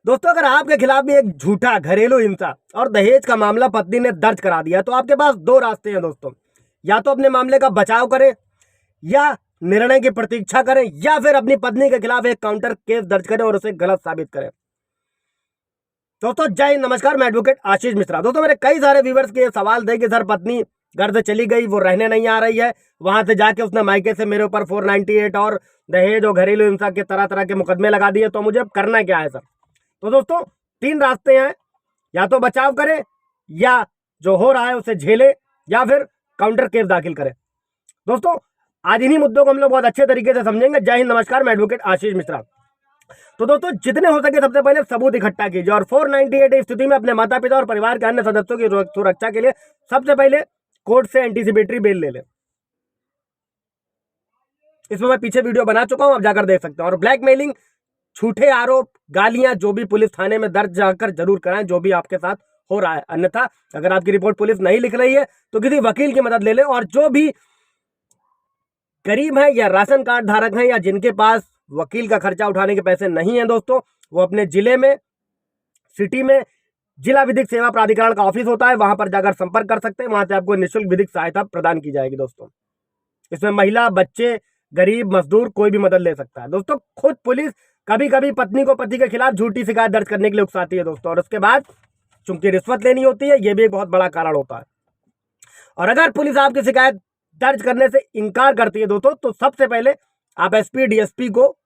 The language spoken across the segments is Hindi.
दोस्तों, अगर आपके खिलाफ भी एक झूठा घरेलू हिंसा और दहेज का मामला पत्नी ने दर्ज करा दिया तो आपके पास दो रास्ते हैं दोस्तों। या तो अपने मामले का बचाव करें या निर्णय की प्रतीक्षा करें, या फिर अपनी पत्नी के खिलाफ एक काउंटर केस दर्ज करें और उसे गलत साबित करें। दोस्तों जय हिंद, नमस्कार। मैं एडवोकेट आशीष मिश्रा। दोस्तों, मेरे कई सारे व्यूवर्स के सवाल थे कि सर पत्नी घर से चली गई, वो रहने नहीं आ रही है, वहां से जाके उसने मायके से मेरे ऊपर 498 और दहेज और घरेलू हिंसा के तरह तरह के मुकदमे लगा दिए, तो मुझे करना क्या है सर। तो दोस्तों, तीन रास्ते हैं। या तो बचाव करें, या जो हो रहा है उसे झेले, या फिर काउंटर केस दाखिल करें। दोस्तों, आज इन्हीं मुद्दों को हम लोग बहुत अच्छे तरीके से समझेंगे। जय हिंद, नमस्कार। मैं एडवोकेट आशीष मिश्रा। तो दोस्तों, जितने हो सके सबसे पहले सबूत इकट्ठा कीजिए और 498 स्थिति में अपने माता पिता और परिवार के अन्य सदस्यों की सुरक्षा के लिए सबसे पहले कोर्ट से एंटीसिपेटरी बेल ले लें। इसमें मैं पीछे वीडियो बना चुका हूं, आप जाकर देख सकते हैं। और ब्लैकमेलिंग, झूठे आरोप, गालियां जो भी पुलिस थाने में दर्ज जाकर जरूर कराएं जो भी आपके साथ हो रहा है। अन्यथा अगर आपकी रिपोर्ट पुलिस नहीं लिख रही है तो किसी वकील की मदद ले लें। और जो भी गरीब है या राशन कार्ड धारक हैं या जिनके पास वकील का खर्चा उठाने के पैसे नहीं है दोस्तों, वो अपने जिले में, सिटी में जिला विधिक सेवा प्राधिकरण का ऑफिस होता है, वहां पर जाकर संपर्क कर सकते हैं। वहां से आपको निःशुल्क विधिक सहायता प्रदान की जाएगी दोस्तों। इसमें महिला, बच्चे, गरीब, मजदूर कोई भी मदद ले सकता है दोस्तों। खुद पुलिस कभी कभी पत्नी को पति के खिलाफ झूठी शिकायत दर्ज करने के लिए उकसाती है दोस्तों, और उसके बाद चूंकि रिश्वत लेनी होती है, यह भी एक बहुत बड़ा कारण होता है। और अगर पुलिस आपकी शिकायत दर्ज करने से इनकार करती है दोस्तों, तो सबसे पहले आप एसपी, डीएसपी को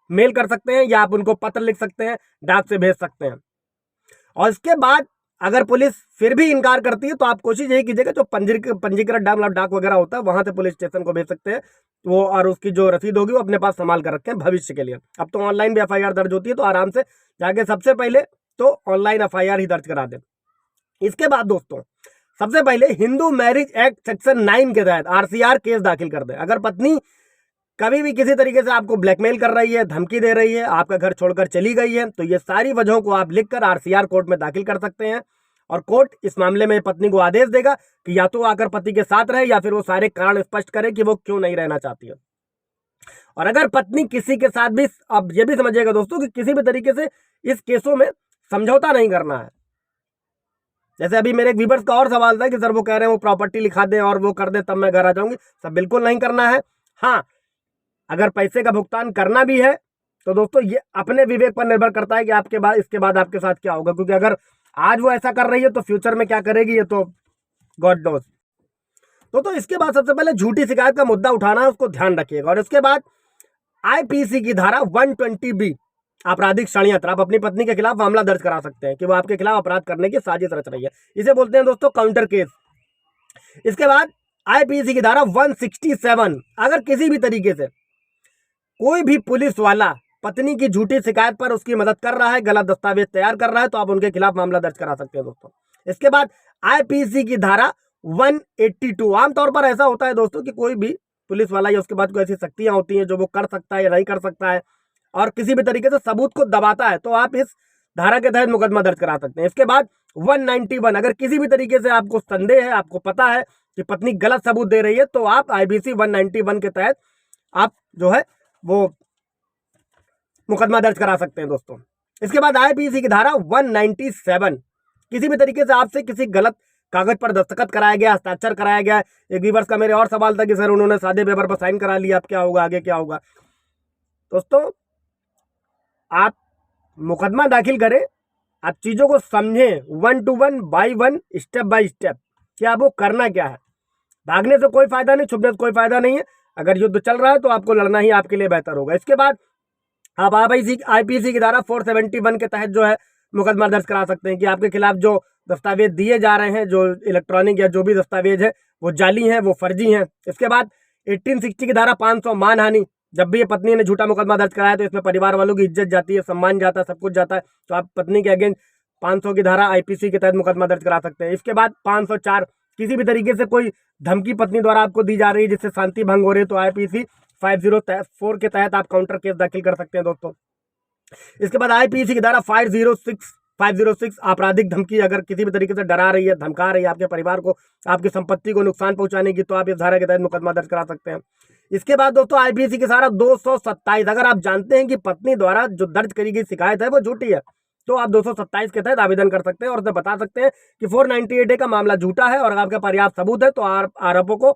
मेल कर सकते हैं, या आप उनको पत्र लिख सकते हैं, डाक से भेज सकते हैं। और इसके बाद अगर पुलिस फिर भी इनकार करती है तो आप कोशिश यही कीजिएगा, जो पंजीकृत डाक वगैरह होता है वहां से पुलिस स्टेशन को भेज सकते हैं वो, और उसकी जो रसीद होगी वो अपने पास संभाल कर रखें भविष्य के लिए। अब तो ऑनलाइन भी एफआईआर दर्ज होती है, तो आराम से जाके सबसे पहले तो ऑनलाइन एफआईआर ही दर्ज करा दें। इसके बाद दोस्तों, सबसे पहले हिंदू मैरिज एक्ट सेक्शन 9 के तहत आरसीआर केस दाखिल कर दें। अगर पत्नी कभी भी किसी तरीके से आपको ब्लैकमेल कर रही है, धमकी दे रही है, आपका घर छोड़कर चली गई है, तो ये सारी वजहों को आप लिखकर आरसीआर कोर्ट में दाखिल कर सकते हैं। और कोर्ट इस मामले में पत्नी को आदेश देगा कि या तो आकर पति के साथ रहे, या फिर वो सारे कारण स्पष्ट करे कि वो क्यों नहीं रहना चाहती है। और अगर पत्नी किसी के साथ भी, अब ये भी समझिएगा दोस्तों कि किसी भी तरीके से इस केसों में समझौता नहीं करना है। जैसे अभी मेरे एक व्यूअर्स का और सवाल था कि सर वो कह रहे हैं वो प्रॉपर्टी लिखा दें और वो कर दें तब मैं घर आ जाऊंगी। सब बिल्कुल नहीं करना है। हाँ, अगर पैसे का भुगतान करना भी है तो दोस्तों ये अपने विवेक पर निर्भर करता है कि आपके बाद, इसके बाद आपके साथ क्या होगा, क्योंकि अगर आज वो ऐसा कर रही है तो फ्यूचर में क्या करेगी ये तो गॉड नोज। तो इसके बाद सबसे पहले झूठी शिकायत का मुद्दा उठाना है, उसको ध्यान रखिएगा। और इसके बाद आईपीसी की धारा 120B आपराधिक षड्यंत्र, आप अपनी पत्नी के खिलाफ मामला दर्ज करा सकते हैं कि वो आपके खिलाफ अपराध करने की साजिश रच रही है। इसे बोलते हैं दोस्तों काउंटर केस। इसके बाद आईपीसी की धारा 167, अगर किसी भी तरीके से कोई भी पुलिस वाला पत्नी की झूठी शिकायत पर उसकी मदद कर रहा है, गलत दस्तावेज तैयार कर रहा है, तो आप उनके खिलाफ मामला दर्ज करा सकते हैं दोस्तों। इसके बाद आईपीसी की धारा 182, आमतौर पर ऐसा होता है दोस्तों कि कोई भी पुलिस वाला या उसके बाद कोई ऐसी शक्तियां होती हैं जो वो कर सकता है या नहीं कर सकता है, और किसी भी तरीके से सबूत को दबाता है, तो आप इस धारा के तहत मुकदमा दर्ज करा सकते हैं। इसके बाद 191, अगर किसी भी तरीके से आपको संदेह है, आपको पता है कि पत्नी गलत सबूत दे रही है, तो आप आईपीसी 191 के तहत आप जो है वो मुकदमा दर्ज करा सकते हैं दोस्तों। इसके बाद आईपीसी की धारा 197, किसी भी तरीके से आपसे किसी गलत कागज पर दस्तखत कराया गया, हस्ताक्षर कराया गया। एक व्यूअर्स का मेरे और सवाल था कि सर उन्होंने सादे पेपर पर साइन करा लिया, अब क्या होगा, आगे क्या होगा। दोस्तों, आप मुकदमा दाखिल करें, आप चीजों को समझें 1 to 1 by 1, step by step, कि आपको करना क्या है। भागने से कोई फायदा नहीं, छुपने से कोई फायदा नहीं है। अगर युद्ध चल रहा है तो आपको लड़ना ही आपके लिए बेहतर होगा। इसके बाद आप आईपीसी की धारा 471 के तहत जो है मुकदमा दर्ज करा सकते हैं कि आपके खिलाफ जो दस्तावेज दिए जा रहे हैं, जो इलेक्ट्रॉनिक या जो भी दस्तावेज है, वो जाली हैं, वो फर्जी हैं। इसके बाद 1860 की धारा 500 मानहानि, जब भी ये पत्नी ने झूठा मुकदमा दर्ज कराया तो इसमें परिवार वालों की इज्जत जाती है, सम्मान जाता है, सब कुछ जाता है, तो आप पत्नी के अगेंस्ट 500 की धारा आईपीसी के तहत मुकदमा दर्ज करा सकते हैं। इसके बाद 504, किसी भी तरीके से कोई धमकी पत्नी द्वारा आपको दी जा रही है जिससे शांति भंग हो रही है, तो आईपीसी 504 के तहत आप काउंटर केस दाखिल कर सकते हैं दोस्तों। इसके बाद आईपीसी की धारा 506 आपराधिक धमकी, अगर किसी भी तरीके से डरा रही है, धमका रही है आपके परिवार को, आपकी संपत्ति को नुकसान पहुंचाने की, तो आप इस धारा के तहत मुकदमा दर्ज करा सकते हैं। इसके बाद दोस्तों आईपीसी की धारा 227, अगर आप जानते हैं कि पत्नी द्वारा जो दर्ज करी गई शिकायत है वो झूठी है, तो आप 227 के तहत आवेदन कर सकते हैं और उसे बता सकते हैं कि 498A का मामला झूठा है, और अगर आपके पर्याप्त सबूत है तो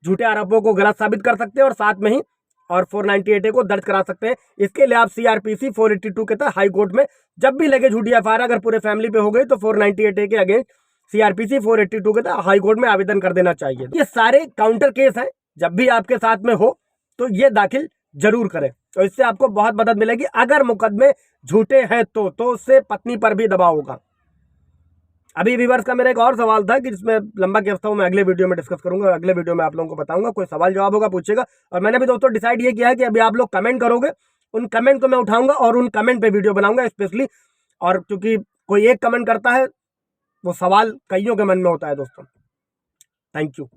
झूठे आरोपों को गलत साबित कर सकते हैं और साथ में ही और 498A को दर्ज करा सकते हैं। इसके लिए आप CRPC 482 के तहत हाई कोर्ट में जब भी लगे झूठी एफआईआर अगर पूरे फैमिली पे हो गई तो 498A के अगेंस्ट CRPC 482 के तहत हाई कोर्ट में आवेदन कर देना चाहिए। ये सारे काउंटर केस हैं, जब भी आपके साथ में हो तो ये दाखिल जरूर करें, तो इससे आपको बहुत मदद मिलेगी। अगर मुकदमे झूठे हैं तो उससे पत्नी पर भी दबाव होगा। अभी व्यूअर्स का मेरा एक और सवाल था कि जिसमें लंबा केस था, वो मैं अगले वीडियो में डिस्कस करूंगा, अगले वीडियो में आप लोगों को बताऊंगा। कोई सवाल जवाब होगा पूछेगा, और मैंने भी दोस्तों डिसाइड ये किया है कि अभी आप लोग कमेंट करोगे, उन कमेंट को मैं उठाऊंगा और उन कमेंट पे वीडियो बनाऊंगा स्पेशली। और क्योंकि कोई एक कमेंट करता है, वो सवाल कईयों के मन में होता है दोस्तों। Thank you.